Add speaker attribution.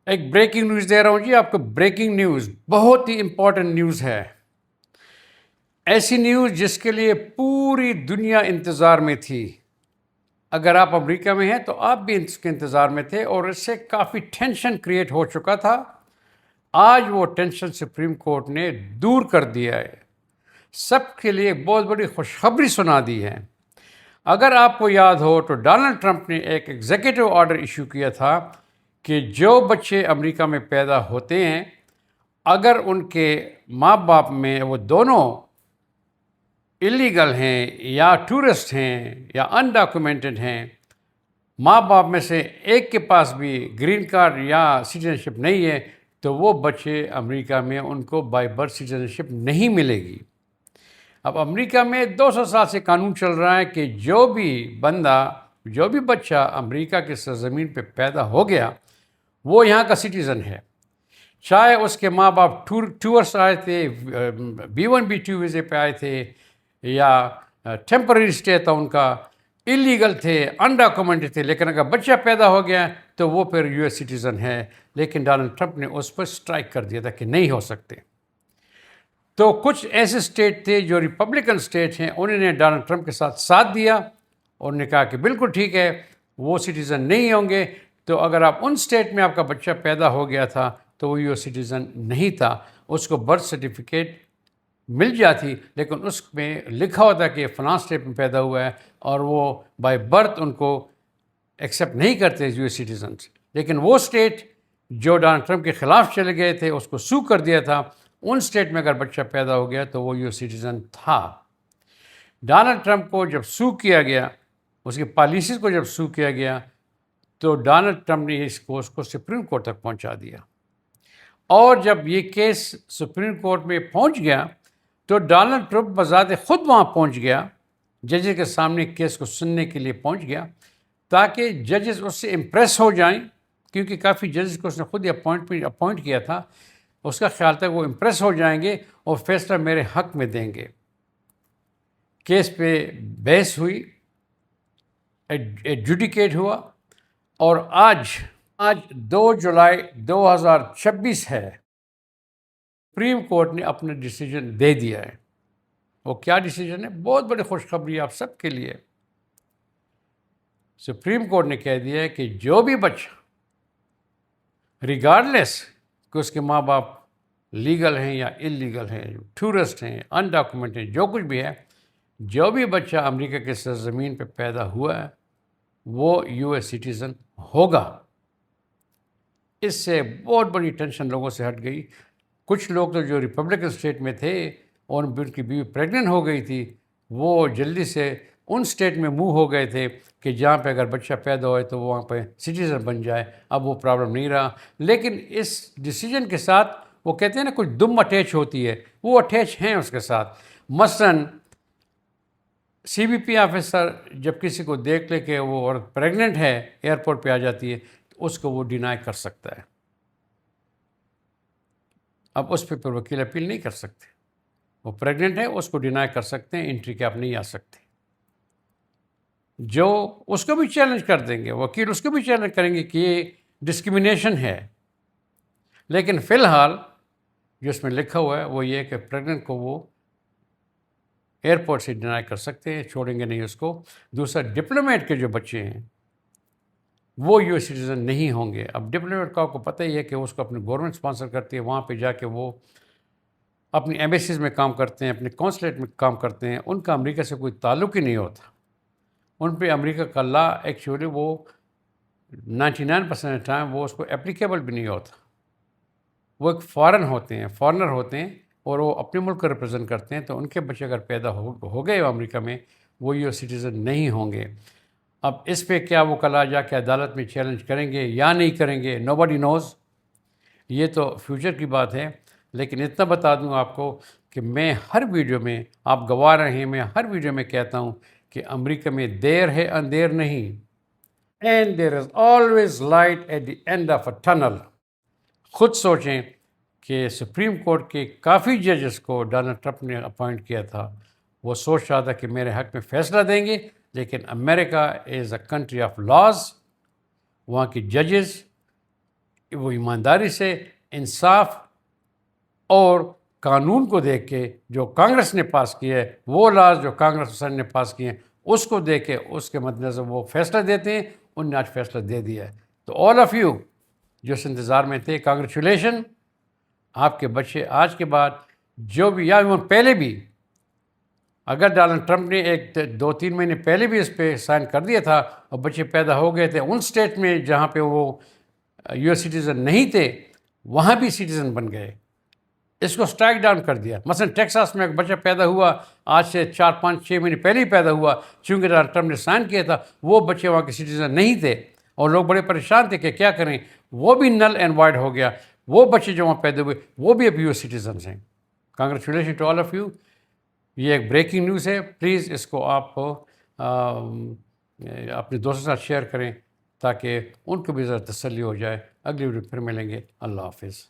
Speaker 1: ایک breaking news دے رہا ہوں جی آپ کو. بریکنگ نیوز بہت ہی امپورٹنٹ نیوز ہے. ایسی نیوز جس کے لیے پوری دنیا انتظار میں تھی. اگر آپ امریکہ میں ہیں تو آپ بھی اس کے انتظار میں تھے اور اس سے کافی ٹینشن کریٹ ہو چکا تھا. آج وہ ٹینشن سپریم کورٹ نے دور کر دیا ہے. سب کے لیے ایک بہت بڑی خوشخبری سنا دی ہے. اگر آپ کو یاد ہو تو ڈونلڈ ٹرمپ نے ایک ایگزیکٹو آرڈر ایشو کیا تھا کہ جو بچے امریکہ میں پیدا ہوتے ہیں اگر ان کے ماں باپ میں وہ دونوں اللیگل ہیں یا ٹورسٹ ہیں یا انڈاکومنٹڈ ہیں، ماں باپ میں سے ایک کے پاس بھی گرین کارڈ یا سٹیزن شپ نہیں ہے، تو وہ بچے امریکہ میں ان کو بائی برتھ سٹیزن شپ نہیں ملے گی. اب امریکہ میں 200 سال سے قانون چل رہا ہے کہ جو بھی بچہ امریکہ کی سرزمین پہ پیدا ہو گیا وہ یہاں کا سٹیزن ہے. چاہے اس کے ماں باپ ٹورسٹ آئے تھے، B1B2 ویزے پہ آئے تھے، یا ٹیمپرری اسٹے تھا ان کا، اللیگل تھے، انڈاکومنٹڈ تھے، لیکن اگر بچہ پیدا ہو گیا تو وہ پھر US سٹیزن ہے. لیکن ڈونلڈ ٹرمپ نے اس پر اسٹرائک کر دیا تھا کہ نہیں ہو سکتے. تو کچھ ایسے اسٹیٹ تھے جو ریپبلکن اسٹیٹ ہیں، انہوں نے ڈونلڈ ٹرمپ کے ساتھ دیا اور نے کہا کہ بالکل ٹھیک ہے، وہ سٹیزن نہیں ہوں گے. تو اگر آپ ان اسٹیٹ میں آپ کا بچہ پیدا ہو گیا تھا تو وہ US سٹیزن نہیں تھا، اس کو برتھ سرٹیفکیٹ مل جاتی لیکن اس میں لکھا ہوتا کہ فلاں اسٹیٹ میں پیدا ہوا ہے اور وہ بائی برتھ ان کو ایکسیپٹ نہیں کرتے US سٹیزنس. لیکن وہ اسٹیٹ جو ڈونلڈ ٹرمپ کے خلاف چلے گئے تھے، اس کو سو کر دیا تھا، ان اسٹیٹ میں اگر بچہ پیدا ہو گیا تو وہ US سٹیزن تھا. ڈونلڈ ٹرمپ کو جب سو کیا گیا، اس کی پالیسیز کو جب سو کیا گیا تو ڈونلڈ ٹرمپ نے اس کو سپریم کورٹ تک پہنچا دیا. اور جب یہ کیس سپریم کورٹ میں پہنچ گیا تو ڈونلڈ ٹرمپ بذات خود وہاں پہنچ گیا، ججز کے سامنے کیس کو سننے کے لیے پہنچ گیا تاکہ ججز اس سے امپریس ہو جائیں، کیونکہ کافی ججز کو اس نے خود اپوائنٹ کیا تھا. اس کا خیال تھا وہ امپریس ہو جائیں گے اور فیصلہ میرے حق میں دیں گے. کیس پہ بحث ہوئی، ایڈجوڈیکیٹ ہوا، اور آج 2 جولائی 2026 ہے. سپریم کورٹ نے اپنا ڈیسیجن دے دیا ہے. وہ کیا ڈیسیجن ہے؟ بہت بڑی خوشخبری آپ سب کے لیے. سپریم کورٹ نے کہہ دیا ہے کہ جو بھی بچہ ریگارڈلیس کہ اس کے ماں باپ لیگل ہیں یا اللیگل ہیں، ٹورسٹ ہیں، انڈاکومنٹ ہیں، جو کچھ بھی ہے، جو بھی بچہ امریکہ کے سرزمین پہ پیدا ہوا ہے وہ US سٹیزن ہوگا. اس سے بہت بڑی ٹینشن لوگوں سے ہٹ گئی. کچھ لوگ تو جو ریپبلکن اسٹیٹ میں تھے اور ان کی بیوی پریگننٹ ہو گئی تھی، وہ جلدی سے ان اسٹیٹ میں موو ہو گئے تھے کہ جہاں پہ اگر بچہ پیدا ہوئے تو وہ وہاں پہ سٹیزن بن جائے. اب وہ پرابلم نہیں رہا. لیکن اس ڈیسیجن کے ساتھ وہ کہتے ہیں نا کچھ دم اٹیچ ہوتی ہے، وہ اٹیچ ہیں اس کے ساتھ. مثلاً CBP آفیسر جب کسی کو دیکھ لے کہ وہ عورت پریگننٹ ہے، ایئرپورٹ پہ آ جاتی ہے، تو اس کو وہ ڈینائی کر سکتا ہے. اب اس پہ پھر وکیل اپیل نہیں کر سکتے. وہ پریگننٹ ہے، اس کو ڈینائی کر سکتے ہیں، انٹری کے آپ نہیں آ سکتے. جو اس کو بھی چیلنج کر دیں گے، وکیل اس کو بھی چیلنج کریں گے کہ یہ ڈسکریمنیشن ہے. لیکن فی الحال جو اس میں لکھا ہوا ہے وہ یہ ہے کہ پریگننٹ کو وہ ایئرپورٹ سے ڈینائی کر سکتے ہیں، چھوڑیں گے نہیں اس کو. دوسرا، ڈپلومیٹ کے جو بچے ہیں وہ US سٹیزن نہیں ہوں گے. اب ڈپلومیٹ کا آپ کو پتہ ہی ہے کہ اس کو اپنی گورنمنٹ اسپانسر کرتی ہے، وہاں پہ جا کے وہ اپنی ایمبیسیز میں کام کرتے ہیں، اپنے کونسلیٹ میں کام کرتے ہیں. ان کا امریکہ سے کوئی تعلق ہی نہیں ہوتا. ان پہ امریکہ کا لا ایکچولی وہ 99% ٹائم وہ اس کو اپلیکیبل بھی نہیں ہوتا. وہ ایک فارنر ہوتے ہیں اور وہ اپنے ملک کو ریپرزینٹ کرتے ہیں. تو ان کے بچے اگر پیدا ہو گئے امریکہ میں، وہ US سٹیزن نہیں ہوں گے. اب اس پہ کیا وہ کل جا کے عدالت میں چیلنج کریں گے یا نہیں کریں گے، نو باڈی نوز. یہ تو فیوچر کی بات ہے. لیکن اتنا بتا دوں آپ کو کہ میں ہر ویڈیو میں، آپ گواہ رہے ہیں، میں ہر ویڈیو میں کہتا ہوں کہ امریکہ میں دیر ہے اندھیر نہیں. And there is always light at the end of a tunnel. خود سوچیں کہ سپریم کورٹ کے کافی ججز کو ڈونلڈ ٹرمپ نے اپوائنٹ کیا تھا. وہ سوچ رہا تھا کہ میرے حق میں فیصلہ دیں گے، لیکن امریکہ از اے کنٹری آف لاز. وہاں کی ججز وہ ایمانداری سے انصاف اور قانون کو دیکھ کے جو کانگریس نے پاس کیا ہے، وہ لاز جو کانگریس اسمبلی نے پاس کیے ہیں، اس کو دیکھ کے اس کے مد نظر وہ فیصلہ دیتے ہیں. ان نے آج فیصلہ دے دیا ہے. تو آل آف یو جو اس انتظار میں تھے، کانگریچولیشن. آپ کے بچے آج کے بعد جو بھی، یا پہلے بھی اگر ڈونلڈ ٹرمپ نے 2-3 مہینے پہلے بھی اس پہ سائن کر دیا تھا اور بچے پیدا ہو گئے تھے ان اسٹیٹ میں جہاں پہ وہ یو ایس سٹیزن نہیں تھے، وہاں بھی سٹیزن بن گئے. اس کو اسٹرائک ڈاؤن کر دیا. مثلا ٹیکساس میں ایک بچہ پیدا ہوا آج سے 4-5-6 مہینے پہلے ہی پیدا ہوا، چونکہ ڈونلڈ ٹرمپ نے سائن کیا تھا. وہ بچے وہاں کے سٹیزن نہیں تھے اور لوگ بڑے پریشان تھے کہ کیا کریں. وہ بھی نل اینڈ وائڈ ہو گیا. وہ بچے جو وہاں پیدا ہوئے وہ بھی اب یو ایس سٹیزنس ہیں. Congratulation to all of you. یہ ایک بریکنگ نیوز ہے. پلیز اس کو آپ اپنے دوستوں کے ساتھ شیئر کریں تاکہ ان کو بھی ذرا تسلی ہو جائے. اگلی ویڈیو پھر ملیں گے. اللہ حافظ.